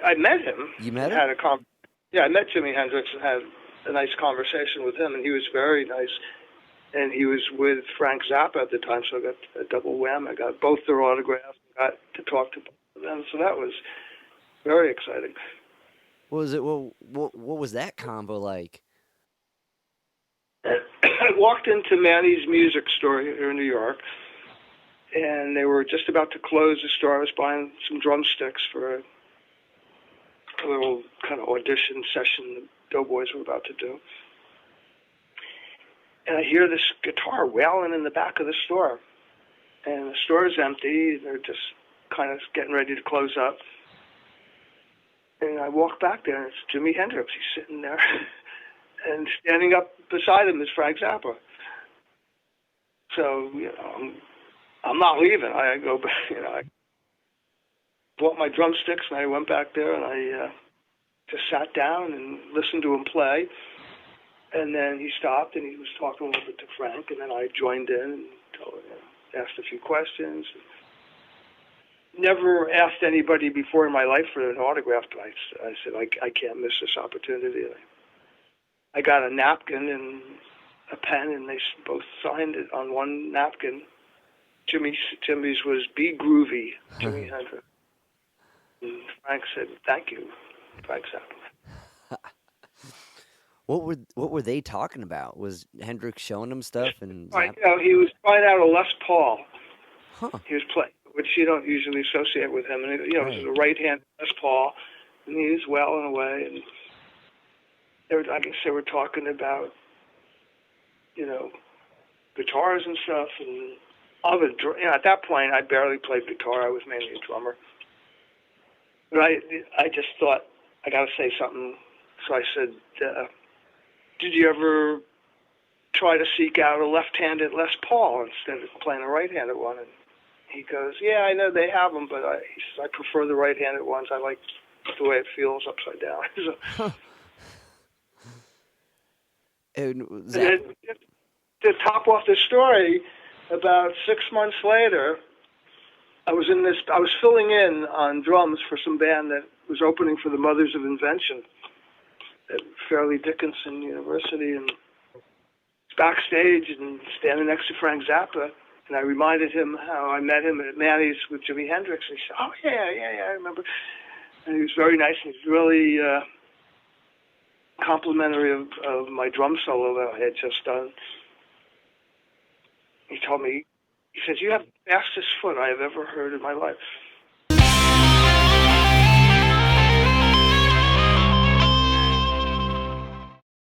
I met him. You And met him? had a Yeah, I met Jimi Hendrix and had a nice conversation with him, and he was very nice. And he was with Frank Zappa at the time, so I got a double whammy. I got both their autographs, and got to talk to both of them, so that was very exciting. What was it? What was that convo like? I walked into Manny's music store here in New York, and they were just about to close the store. I was buying some drumsticks for a little kind of audition session the Doughboys were about to do. And I hear this guitar wailing in the back of the store. And the store is empty. They're just kind of getting ready to close up. And I walk back there, and it's Jimi Hendrix. He's sitting there. And standing up beside him is Frank Zappa. So, I'm not leaving. I go back, I bought my drumsticks, and I went back there, and I just sat down and listened to him play. And then he stopped, and he was talking a little bit to Frank, and then I joined in and asked a few questions. Never asked anybody before in my life for an autograph, but I said, I can't miss this opportunity. I got a napkin and a pen, and they both signed it on one napkin. Jimmy's was Be Groovy, Jimi Hendrix. And Frank said, thank you, Frank Zappa. What were they talking about? Was Hendrix showing him stuff and Right, he was trying out a Les Paul. Huh. He was playing, which you don't usually associate with him. And it Right. was a right-hand Les Paul, and he was well in a way. And I guess they were talking about, guitars and stuff. And at that point, I barely played guitar. I was mainly a drummer. But I just thought I got to say something. So I said, did you ever try to seek out a left-handed Les Paul instead of playing a right-handed one? And he goes, yeah, I know they have them, but he says, I prefer the right-handed ones. I like the way it feels upside down. So, And then, to top off the story, about 6 months later, I was filling in on drums for some band that was opening for the Mothers of Invention at Fairleigh Dickinson University, and backstage and standing next to Frank Zappa, and I reminded him how I met him at Manny's with Jimi Hendrix, and he said, oh, yeah, I remember. And he was very nice, and he was really complimentary of my drum solo that I had just done. He told me, he says, you have the fastest foot I have ever heard in my life.